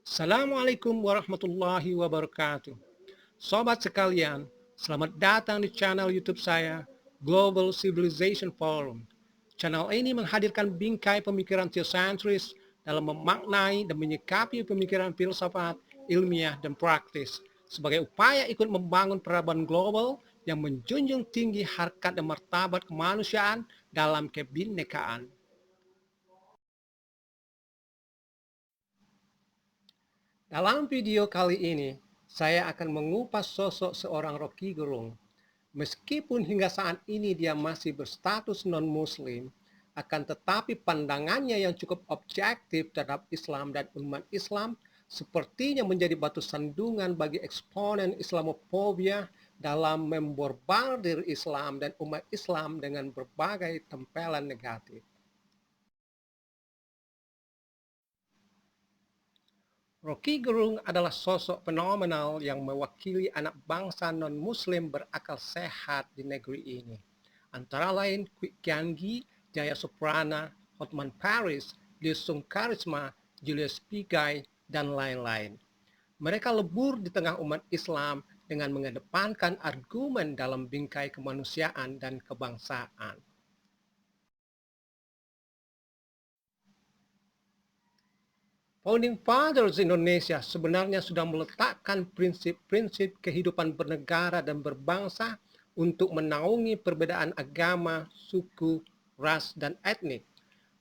Assalamualaikum warahmatullahi wabarakatuh. Sobat sekalian, selamat datang di channel YouTube saya, Global Civilization Forum. Channel ini menghadirkan bingkai pemikiran teosentris dalam memaknai dan menyikapi pemikiran filsafat, ilmiah, dan praktis sebagai upaya ikut membangun peradaban global yang menjunjung tinggi harkat dan martabat kemanusiaan dalam kebinekaan. Dalam video kali ini, saya akan mengupas sosok seorang Rocky Gerung. Meskipun hingga saat ini dia masih berstatus non-muslim, akan tetapi pandangannya yang cukup objektif terhadap Islam dan umat Islam sepertinya menjadi batu sandungan bagi eksponen Islamofobia dalam memborbardir Islam dan umat Islam dengan berbagai tempelan negatif. Rocky Gerung adalah sosok fenomenal yang mewakili anak bangsa non-muslim berakal sehat di negeri ini. Antara lain Kwik Kian Gi, Jaya Soprana, Hotman Paris, Liu Karisma, Julius Pigai, dan lain-lain. Mereka lebur di tengah umat Islam dengan mengedepankan argumen dalam bingkai kemanusiaan dan kebangsaan. Founding Fathers Indonesia sebenarnya sudah meletakkan prinsip-prinsip kehidupan bernegara dan berbangsa untuk menaungi perbedaan agama, suku, ras, dan etnik.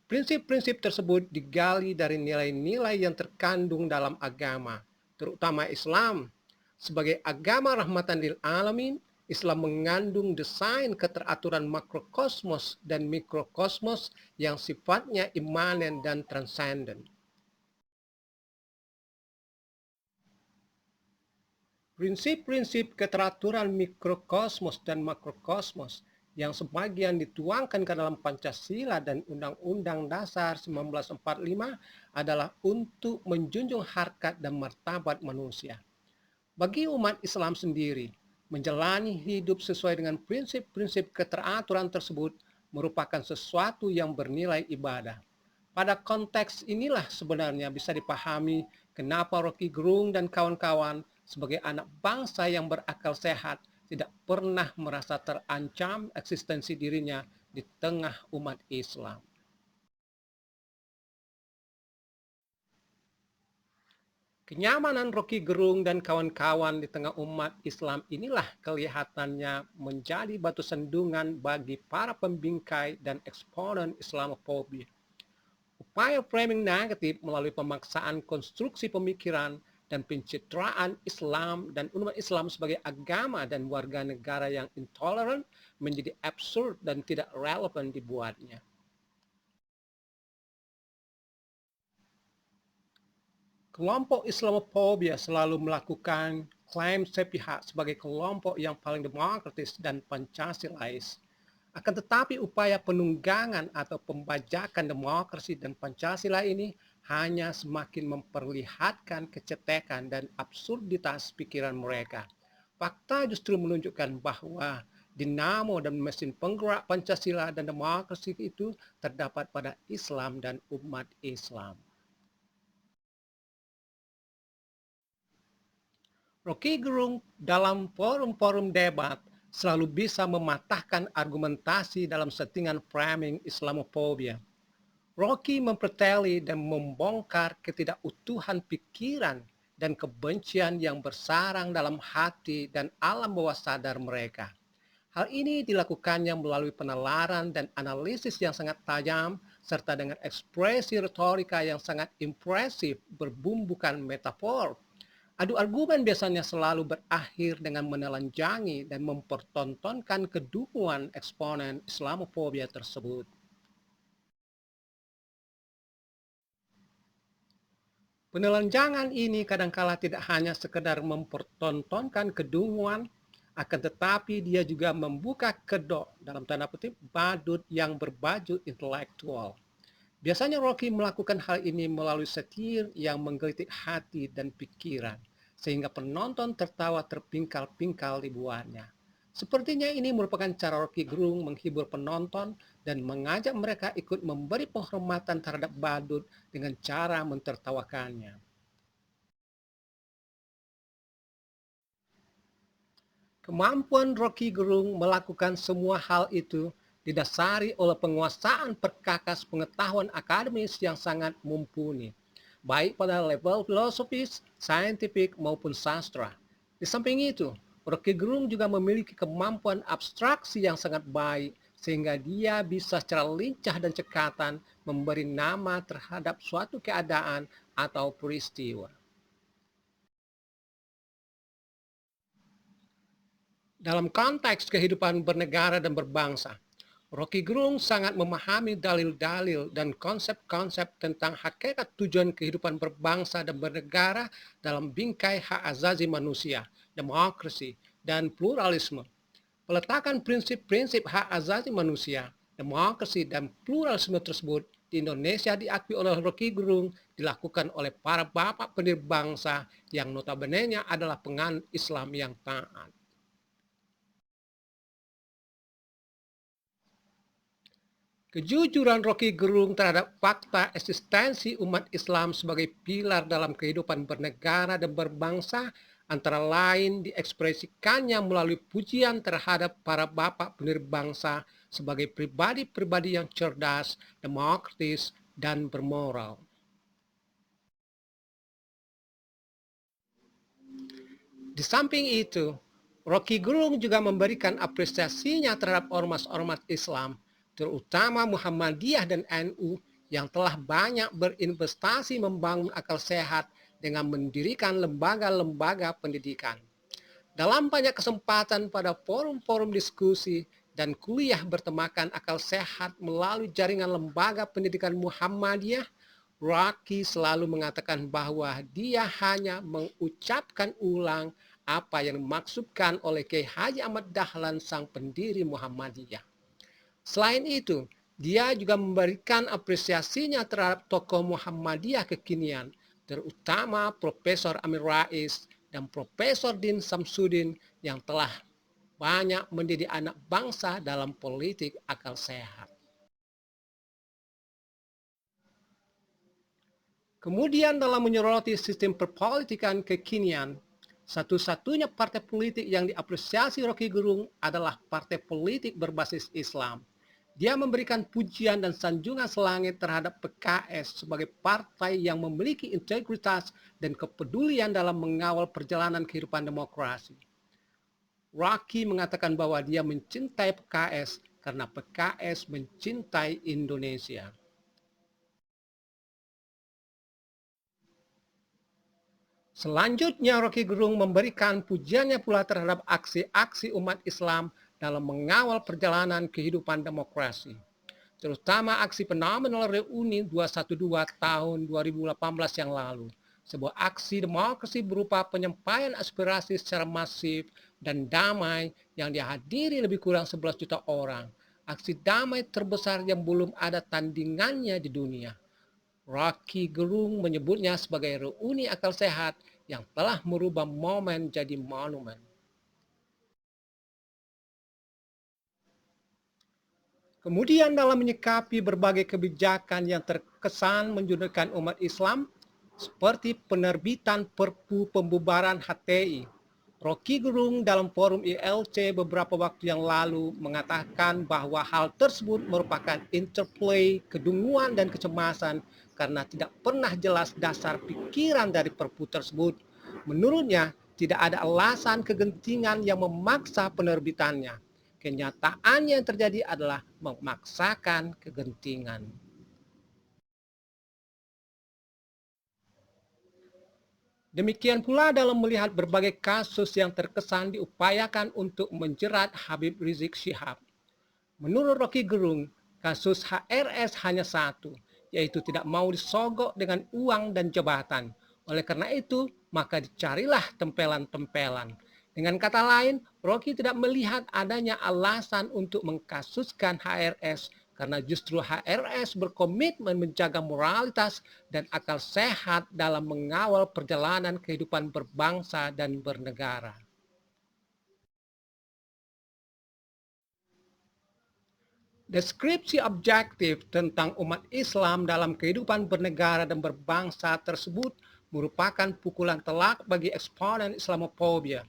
Prinsip-prinsip tersebut digali dari nilai-nilai yang terkandung dalam agama, terutama Islam. Sebagai agama rahmatan lil alamin, Islam mengandung desain keteraturan makrokosmos dan mikrokosmos yang sifatnya imanen dan transenden. Prinsip-prinsip keteraturan mikrokosmos dan makrokosmos yang sebagian dituangkan ke dalam Pancasila dan Undang-Undang Dasar 1945 adalah untuk menjunjung harkat dan martabat manusia. Bagi umat Islam sendiri, menjalani hidup sesuai dengan prinsip-prinsip keteraturan tersebut merupakan sesuatu yang bernilai ibadah. Pada konteks inilah sebenarnya bisa dipahami kenapa Rocky Gerung dan kawan-kawan sebagai anak bangsa yang berakal sehat tidak pernah merasa terancam eksistensi dirinya di tengah umat Islam. Kenyamanan Rocky Gerung dan kawan-kawan di tengah umat Islam inilah kelihatannya menjadi batu sandungan bagi para pembingkai dan eksponen Islamofobia. Upaya framing negatif melalui pemaksaan konstruksi pemikiran dan pencitraan Islam dan umat Islam sebagai agama dan warga negara yang intoleran menjadi absurd dan tidak relevan dibuatnya. Kelompok Islamofobia selalu melakukan klaim sepihak sebagai kelompok yang paling demokratis dan Pancasilais. Akan tetapi upaya penunggangan atau pembajakan demokrasi dan Pancasila ini hanya semakin memperlihatkan kecetekan dan absurditas pikiran mereka. Fakta justru menunjukkan bahwa dinamo dan mesin penggerak Pancasila dan demokrasi itu terdapat pada Islam dan umat Islam. Rocky Gerung dalam forum-forum debat selalu bisa mematahkan argumentasi dalam settingan framing Islamofobia. Rocky memperteli dan membongkar ketidakutuhan pikiran dan kebencian yang bersarang dalam hati dan alam bawah sadar mereka. Hal ini dilakukannya melalui penalaran dan analisis yang sangat tajam, serta dengan ekspresi retorika yang sangat impresif berbumbukan metafor. Adu argumen biasanya selalu berakhir dengan menelanjangi dan mempertontonkan kedunguan eksponen Islamofobia tersebut. Penelanjangan ini kadangkala tidak hanya sekedar mempertontonkan kedunguan, akan tetapi dia juga membuka kedok dalam tanda kutip badut yang berbaju intelektual. Biasanya Rocky melakukan hal ini melalui setir yang menggelitik hati dan pikiran, sehingga penonton tertawa terpingkal-pingkal dibuatnya. Sepertinya ini merupakan cara Rocky Gerung menghibur penonton dan mengajak mereka ikut memberi penghormatan terhadap badut dengan cara mentertawakannya. Kemampuan Rocky Gerung melakukan semua hal itu didasari oleh penguasaan perkakas pengetahuan akademis yang sangat mumpuni, baik pada level filosofis, saintifik, maupun sastra. Di samping itu, Rocky Gerung juga memiliki kemampuan abstraksi yang sangat baik, sehingga dia bisa secara lincah dan cekatan memberi nama terhadap suatu keadaan atau peristiwa. Dalam konteks kehidupan bernegara dan berbangsa, Rocky Gerung sangat memahami dalil-dalil dan konsep-konsep tentang hakikat tujuan kehidupan berbangsa dan bernegara dalam bingkai hak asasi manusia, demokrasi, dan pluralisme. Peletakan prinsip-prinsip hak asasi manusia, demokrasi, dan pluralisme tersebut di Indonesia diakui oleh Rocky Gerung dilakukan oleh para bapak pendiri bangsa yang notabene adalah penganut Islam yang taat. Kejujuran Rocky Gerung terhadap fakta eksistensi umat Islam sebagai pilar dalam kehidupan bernegara dan berbangsa antara lain diekspresikannya melalui pujian terhadap para bapak pendiri bangsa sebagai pribadi-pribadi yang cerdas, demokratis, dan bermoral. Di samping itu, Rocky Gerung juga memberikan apresiasinya terhadap ormas-ormas Islam, terutama Muhammadiyah dan NU yang telah banyak berinvestasi membangun akal sehat dengan mendirikan lembaga-lembaga pendidikan. Dalam banyak kesempatan pada forum-forum diskusi dan kuliah bertemakan akal sehat melalui jaringan lembaga pendidikan Muhammadiyah, Rocky selalu mengatakan bahwa dia hanya mengucapkan ulang apa yang dimaksudkan oleh Kiai Haji Ahmad Dahlan sang pendiri Muhammadiyah. Selain itu, dia juga memberikan apresiasinya terhadap tokoh Muhammadiyah kekinian, terutama Profesor Amin Rais dan Profesor Din Samsudin yang telah banyak mendidik anak bangsa dalam politik akal sehat. Kemudian dalam menyoroti sistem perpolitikan kekinian, satu-satunya partai politik yang diapresiasi Rocky Gerung adalah partai politik berbasis Islam. Dia memberikan pujian dan sanjungan selangit terhadap PKS sebagai partai yang memiliki integritas dan kepedulian dalam mengawal perjalanan kehidupan demokrasi. Rocky mengatakan bahwa dia mencintai PKS karena PKS mencintai Indonesia. Selanjutnya, Rocky Gerung memberikan pujiannya pula terhadap aksi-aksi umat Islam dalam mengawal perjalanan kehidupan demokrasi, terutama aksi fenomenal reuni 212 tahun 2018 yang lalu, sebuah aksi demokrasi berupa penyampaian aspirasi secara masif dan damai yang dihadiri lebih kurang 11 juta orang, aksi damai terbesar yang belum ada tandingannya di dunia. Rocky Gerung menyebutnya sebagai reuni akal sehat yang telah merubah momen jadi monumen. Kemudian dalam menyikapi berbagai kebijakan yang terkesan menjudutkan umat Islam, seperti penerbitan Perpu Pembubaran HTI, Rocky Gerung dalam forum ILC beberapa waktu yang lalu mengatakan bahwa hal tersebut merupakan interplay kedunguan dan kecemasan karena tidak pernah jelas dasar pikiran dari Perpu tersebut. Menurutnya, tidak ada alasan kegentingan yang memaksa penerbitannya. Kenyataan yang terjadi adalah memaksakan kegentingan. Demikian pula dalam melihat berbagai kasus yang terkesan diupayakan untuk menjerat Habib Rizik Syihab. Menurut Rocky Gerung, kasus HRS hanya satu, yaitu tidak mau disogok dengan uang dan jabatan. Oleh karena itu, maka dicarilah tempelan-tempelan. Dengan kata lain, Rocky tidak melihat adanya alasan untuk mengkasuskan HRS karena justru HRS berkomitmen menjaga moralitas dan akal sehat dalam mengawal perjalanan kehidupan berbangsa dan bernegara. Deskripsi objektif tentang umat Islam dalam kehidupan bernegara dan berbangsa tersebut merupakan pukulan telak bagi eksponen Islamofobia.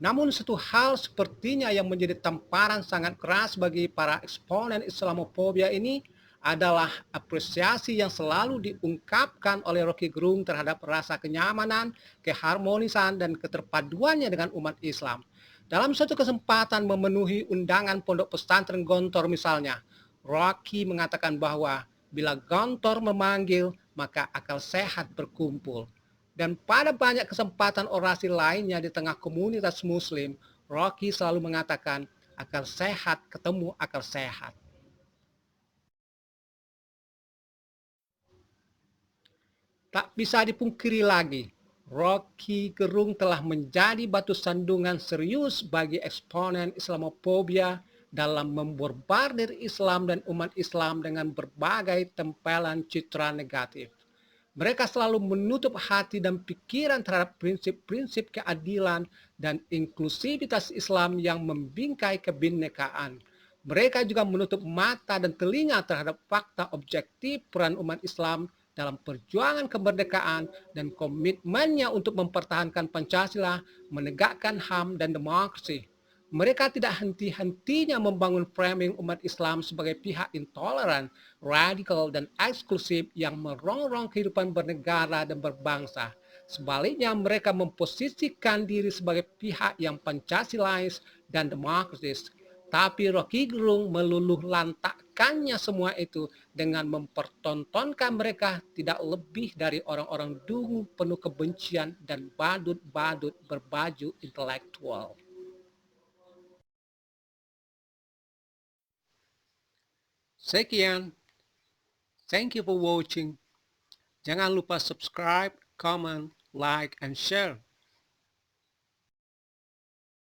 Namun satu hal sepertinya yang menjadi tamparan sangat keras bagi para eksponen Islamofobia ini adalah apresiasi yang selalu diungkapkan oleh Rocky Gerung terhadap rasa kenyamanan, keharmonisan, dan keterpaduannya dengan umat Islam. Dalam suatu kesempatan memenuhi undangan pondok pesantren Gontor misalnya, Rocky mengatakan bahwa bila Gontor memanggil, maka akal sehat berkumpul. Dan pada banyak kesempatan orasi lainnya di tengah komunitas muslim, Rocky selalu mengatakan akal sehat ketemu akal sehat. Tak bisa dipungkiri lagi, Rocky Gerung telah menjadi batu sandungan serius bagi eksponen Islamofobia dalam memborbardir Islam dan umat Islam dengan berbagai tempelan citra negatif. Mereka selalu menutup hati dan pikiran terhadap prinsip-prinsip keadilan dan inklusivitas Islam yang membingkai kebinekaan. Mereka juga menutup mata dan telinga terhadap fakta objektif peran umat Islam dalam perjuangan kemerdekaan dan komitmennya untuk mempertahankan Pancasila, menegakkan HAM dan demokrasi. Mereka tidak henti-hentinya membangun framing umat Islam sebagai pihak intoleran, radikal, dan eksklusif yang merongrong kehidupan bernegara dan berbangsa. Sebaliknya, mereka memposisikan diri sebagai pihak yang Pancasilais dan demokratis. Tapi Rocky Gerung meluluh lantakkannya semua itu dengan mempertontonkan mereka tidak lebih dari orang-orang dungu penuh kebencian dan badut-badut berbaju intelektual. Sekian, thank you for watching. Jangan lupa subscribe, comment, like, and share.